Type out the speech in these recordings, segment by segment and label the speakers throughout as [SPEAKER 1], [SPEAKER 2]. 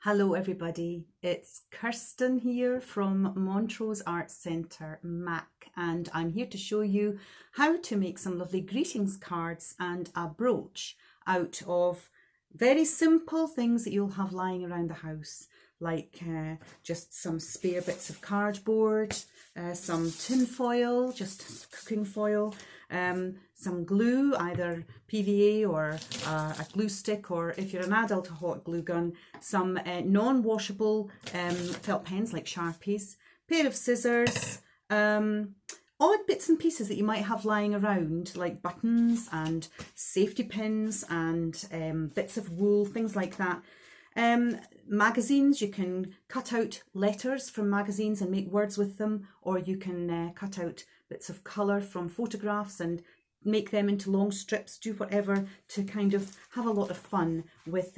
[SPEAKER 1] Hello everybody, it's Kirsten here from Montrose Arts Centre, MAC, and I'm here to show you how to make some lovely greetings cards and a brooch out of very simple things that you'll have lying around the house, like just some spare bits of cardboard, some tin foil, just cooking foil, some glue, either PVA or a glue stick, or if you're an adult, a hot glue gun, some non-washable felt pens like Sharpies, pair of scissors, odd bits and pieces that you might have lying around, like buttons and safety pins and bits of wool, things like that. Magazines, you can cut out letters from magazines and make words with them, or you can cut out bits of colour from photographs and make them into long strips, do whatever to kind of have a lot of fun with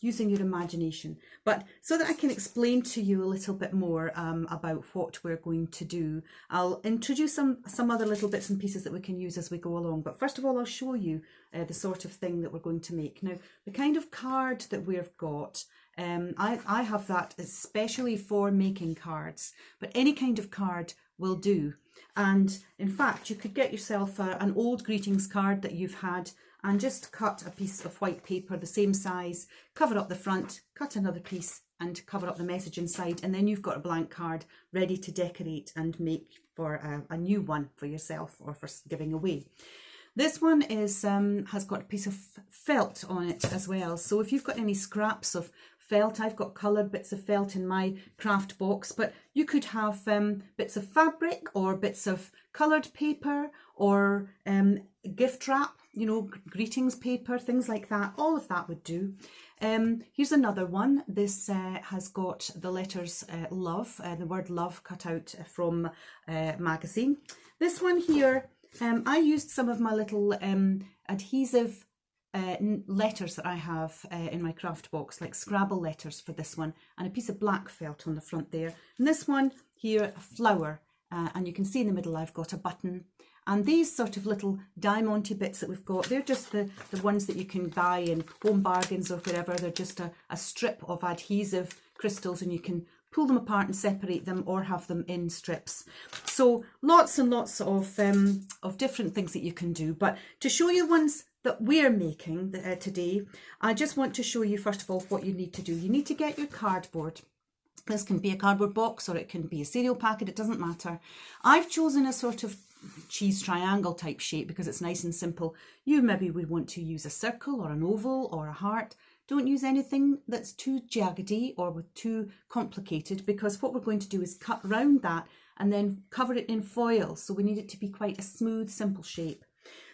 [SPEAKER 1] using your imagination. But so that I can explain to you a little bit more about what we're going to do, I'll introduce some other little bits and pieces that we can use as we go along. But first of all, I'll show you the sort of thing that we're going to make. Now, the kind of card that we've got, I have that especially for making cards, but any kind of card will do. And in fact, you could get yourself an old greetings card that you've had and just cut a piece of white paper the same size, cover up the front, cut another piece and cover up the message inside, and then you've got a blank card ready to decorate and make for a new one for yourself or for giving away. This one is has got a piece of felt on it as well. So if you've got any scraps of felt, I've got coloured bits of felt in my craft box, but you could have bits of fabric or bits of coloured paper or gift wrap, you know, greetings paper, things like that. All of that would do. Here's another one. This has got the letters love, the word love cut out from magazine. This one here, I used some of my little adhesive letters that I have in my craft box, like Scrabble letters for this one, and a piece of black felt on the front there. And this one here, a flower, and you can see in the middle I've got a button. And these sort of little diamond-y bits that we've got, they're just the ones that you can buy in Home Bargains or wherever. They're just a strip of adhesive crystals, and you can pull them apart and separate them or have them in strips. So lots and lots of different things that you can do. But to show you ones that we're making today, I just want to show you first of all what you need to do. You need to get your cardboard. This can be a cardboard box or it can be a cereal packet, it doesn't matter. I've chosen a sort of cheese triangle type shape because it's nice and simple. You maybe would want to use a circle or an oval or a heart. Don't use anything that's too jaggedy or too complicated, because what we're going to do is cut round that and then cover it in foil. So we need it to be quite a smooth, simple shape.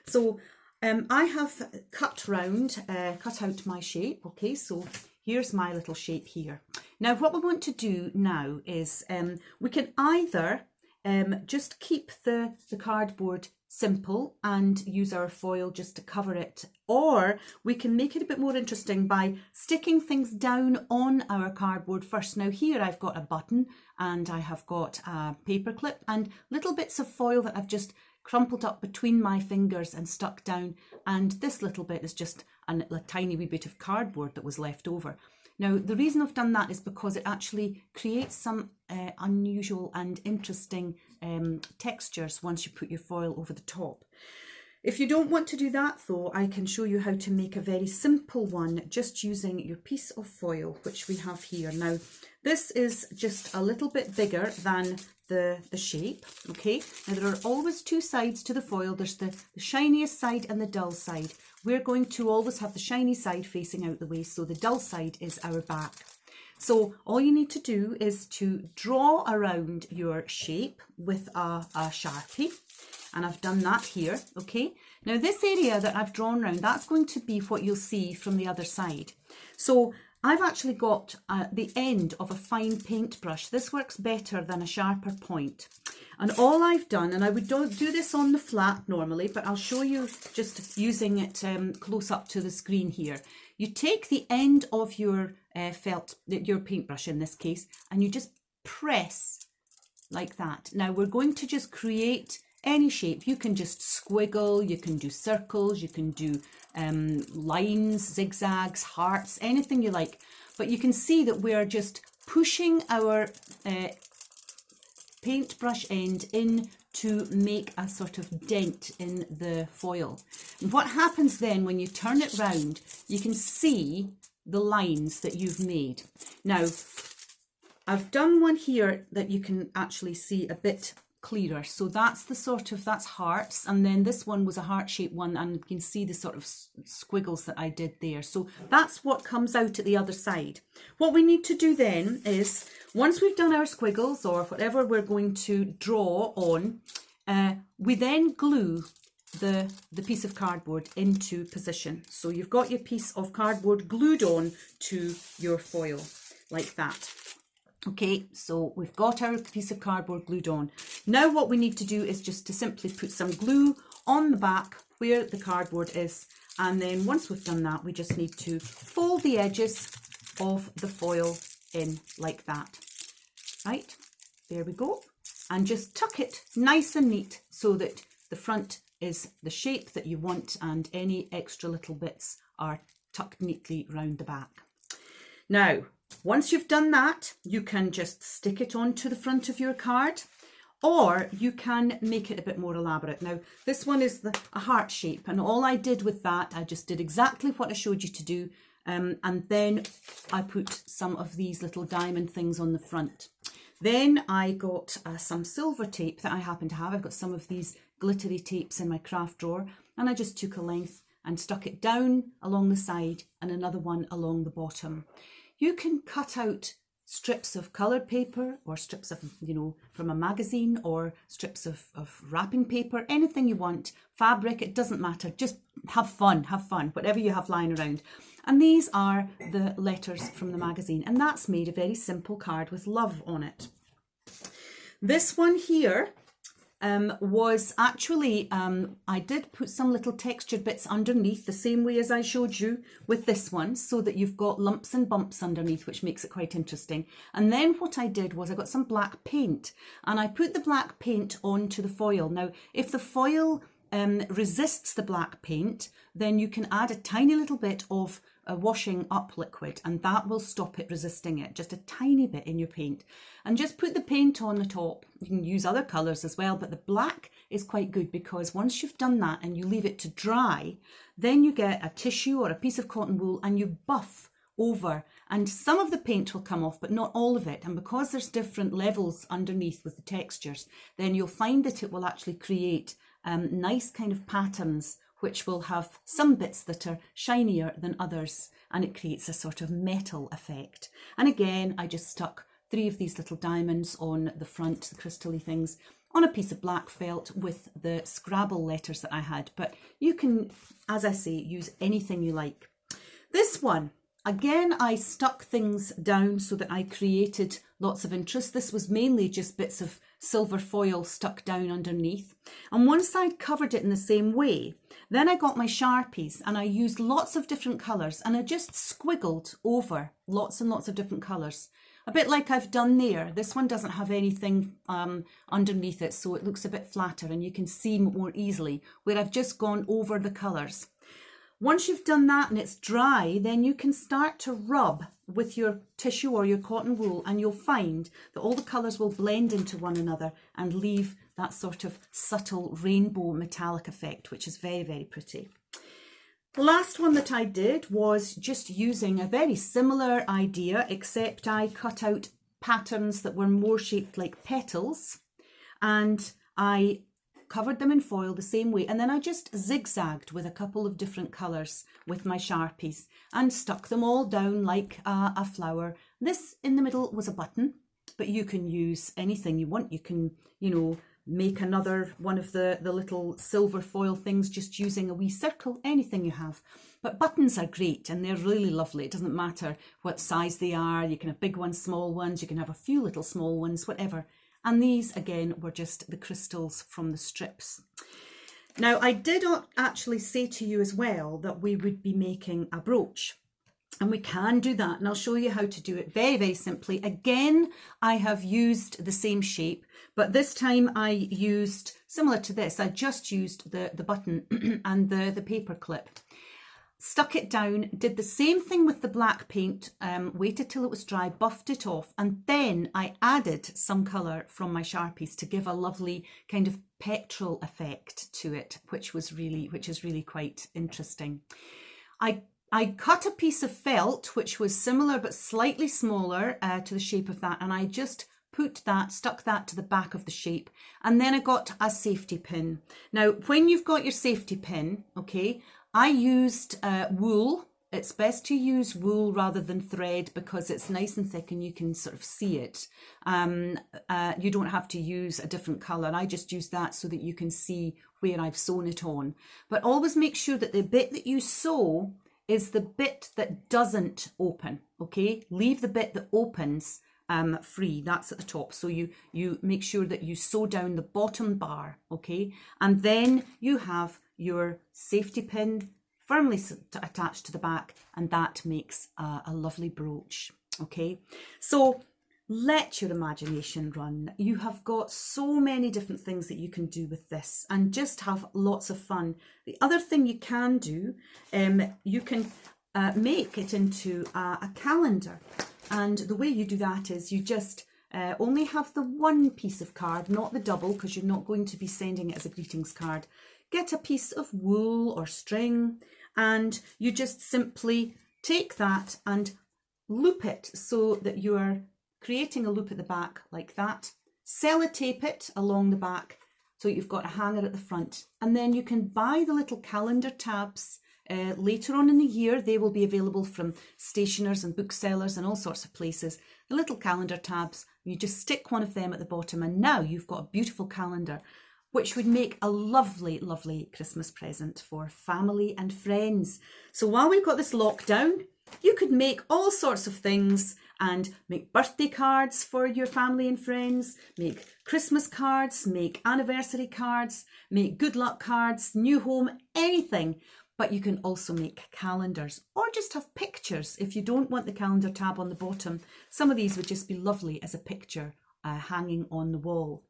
[SPEAKER 1] So I have cut out my shape. Okay, so here's my little shape here. Now what we want to do now is we can either just keep the cardboard simple and use our foil just to cover it, or we can make it a bit more interesting by sticking things down on our cardboard first. Now here I've got a button and I have got a paper clip and little bits of foil that I've just crumpled up between my fingers and stuck down, and this little bit is just a tiny wee bit of cardboard that was left over. Now the reason I've done that is because it actually creates some unusual and interesting textures once you put your foil over the top. If you don't want to do that though, I can show you how to make a very simple one just using your piece of foil, which we have here. Now this is just a little bit bigger than the shape. Okay, now there are always two sides to the foil. There's the shiniest side and the dull side. We're going to always have the shiny side facing out the way, so the dull side is our back. So all you need to do is to draw around your shape with a Sharpie, and I've done that here. Okay, now this area that I've drawn around, that's going to be what you'll see from the other side. So I've actually got the end of a fine paintbrush. This works better than a sharper point. And all I've done, and I don't do this on the flat normally, but I'll show you just using it close up to the screen here. You take the end of your your paintbrush in this case, and you just press like that. Now we're going to just create any shape. You can just squiggle, you can do circles, you can do lines, zigzags, hearts, anything you like. But you can see that we are just pushing our paintbrush end in to make a sort of dent in the foil. And what happens then when you turn it round, you can see the lines that you've made. Now, I've done one here that you can actually see a bit clearer. So that's the sort of, that's hearts. And then this one was a heart-shaped one, and you can see the sort of squiggles that I did there. So that's what comes out at the other side. What we need to do then is, once we've done our squiggles or whatever we're going to draw on, we then glue the piece of cardboard into position. So you've got your piece of cardboard glued on to your foil like that. Okay, so we've got our piece of cardboard glued on. Now what we need to do is just to simply put some glue on the back where the cardboard is, and then once we've done that, we just need to fold the edges of the foil in like that. Right, there we go. And just tuck it nice and neat so that the front is the shape that you want and any extra little bits are tucked neatly round the back. Now, once you've done that, you can just stick it onto the front of your card, or you can make it a bit more elaborate. Now, this one is a heart shape, and all I did with that, I just did exactly what I showed you to do, and then I put some of these little diamond things on the front. Then I got some silver tape that I happen to have. I've got some of these glittery tapes in my craft drawer, and I just took a length and stuck it down along the side and another one along the bottom. You can cut out strips of coloured paper or strips of, you know, from a magazine, or strips of wrapping paper, anything you want, fabric, it doesn't matter, just have fun, whatever you have lying around. And these are the letters from the magazine, and that's made a very simple card with love on it. This one here was actually, I did put some little textured bits underneath the same way as I showed you with this one, so that you've got lumps and bumps underneath, which makes it quite interesting. And then what I did was I got some black paint, and I put the black paint onto the foil. Now, if the foil resists the black paint, then you can add a tiny little bit of a washing up liquid, and that will stop it resisting it, just a tiny bit in your paint. And just put the paint on the top. You can use other colours as well, but the black is quite good, because once you've done that and you leave it to dry, then you get a tissue or a piece of cotton wool and you buff over, and some of the paint will come off but not all of it. And because there's different levels underneath with the textures, then you'll find that it will actually create nice kind of patterns, which will have some bits that are shinier than others, and it creates a sort of metal effect. And again, I just stuck 3 of these little diamonds on the front, the crystal-y things, on a piece of black felt with the Scrabble letters that I had. But you can, as I say, use anything you like. This one, again, I stuck things down so that I created lots of interest. This was mainly just bits of silver foil stuck down underneath. And once I'd covered it in the same way, then I got my Sharpies and I used lots of different colours, and I just squiggled over lots and lots of different colours. A bit like I've done there. This one doesn't have anything underneath it, so it looks a bit flatter and you can see more easily where I've just gone over the colours. Once you've done that and it's dry, then you can start to rub with your tissue or your cotton wool, and you'll find that all the colours will blend into one another and leave that sort of subtle rainbow metallic effect, which is very, very pretty. The last one that I did was just using a very similar idea, except I cut out patterns that were more shaped like petals, and I covered them in foil the same way, and then I just zigzagged with a couple of different colours with my Sharpies and stuck them all down like a flower. This in the middle was a button, but you can use anything you want. You can, you know, make another one of the little silver foil things just using a wee circle, anything you have. But buttons are great and they're really lovely. It doesn't matter what size they are. You can have big ones, small ones, you can have a few little small ones, whatever. And these, again, were just the crystals from the strips. Now, I did actually say to you as well that we would be making a brooch. And we can do that, and I'll show you how to do it very, very simply. Again, I have used the same shape, but this time I used, similar to this, I just used the button and the paper clip. stuck it down, did the same thing with the black paint, waited till it was dry, buffed it off, and then I added some colour from my Sharpies to give a lovely kind of petrol effect to it, which is really quite interesting. I cut a piece of felt which was similar but slightly smaller to the shape of that, and I just stuck that to the back of the shape, and then I got a safety pin. Now, when you've got your safety pin, okay, I used wool. It's best to use wool rather than thread because it's nice and thick and you can sort of see it. You don't have to use a different colour. I just use that so that you can see where I've sewn it on. But always make sure that the bit that you sew is the bit that doesn't open, okay? Leave the bit that opens free, that's at the top. So you make sure that you sew down the bottom bar, okay? And then you have your safety pin firmly attached to the back, and that makes a lovely brooch, okay? So let your imagination run. You have got so many different things that you can do with this and just have lots of fun. The other thing you can do, you can make it into a calendar. And the way you do that is you just only have the one piece of card, not the double, because you're not going to be sending it as a greetings card. Get a piece of wool or string, and you just simply take that and loop it so that you are creating a loop at the back like that. Sellotape it along the back so you've got a hanger at the front, and then you can buy the little calendar tabs later on in the year. They will be available from stationers and booksellers and all sorts of places. The little calendar tabs, you just stick one of them at the bottom, and now you've got a beautiful calendar which would make a lovely, lovely Christmas present for family and friends. So while we've got this lockdown, you could make all sorts of things and make birthday cards for your family and friends, make Christmas cards, make anniversary cards, make good luck cards, new home, anything. But you can also make calendars or just have pictures if you don't want the calendar tab on the bottom. Some of these would just be lovely as a picture hanging on the wall.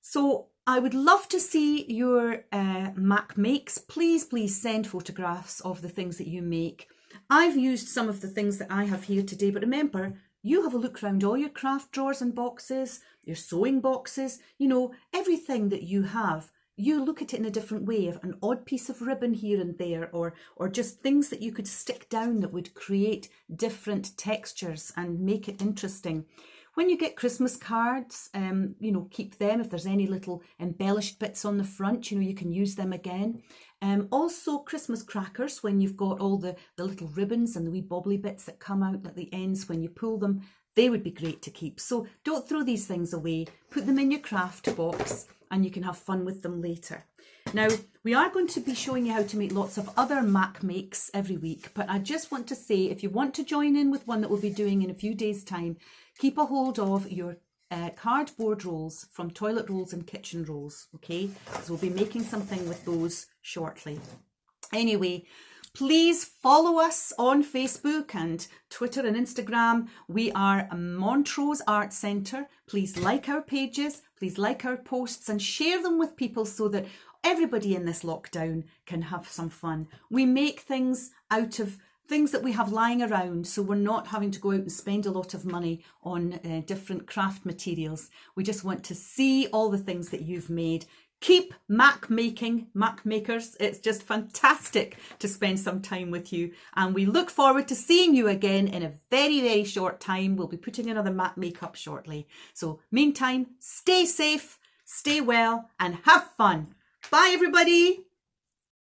[SPEAKER 1] So I would love to see your MACmakes. Please send photographs of the things that you make. I've used some of the things that I have here today, but remember, you have a look around all your craft drawers and boxes, your sewing boxes, you know, everything that you have. You look at it in a different way, an odd piece of ribbon here and there, or just things that you could stick down that would create different textures and make it interesting. When you get Christmas cards, you know, keep them. If there's any little embellished bits on the front, you know, you can use them again. Also Christmas crackers, when you've got all the little ribbons and the wee bobbly bits that come out at the ends when you pull them, they would be great to keep. So don't throw these things away. Put them in your craft box and you can have fun with them later. Now, we are going to be showing you how to make lots of other MACmakes every week, but I just want to say, if you want to join in with one that we'll be doing in a few days' time, keep a hold of your cardboard rolls from toilet rolls and kitchen rolls, okay? So we'll be making something with those shortly. Anyway, please follow us on Facebook and Twitter and Instagram. We are Montrose Art Centre. Please like our pages, please like our posts and share them with people so that everybody in this lockdown can have some fun. We make things out of things that we have lying around, so we're not having to go out and spend a lot of money on different craft materials. We just want to see all the things that you've made. Keep MACmaking, MACmakers. It's just fantastic to spend some time with you, and we look forward to seeing you again in a very short time. We'll be putting another MACmake up shortly. So meantime, stay safe, stay well and have fun. Bye everybody.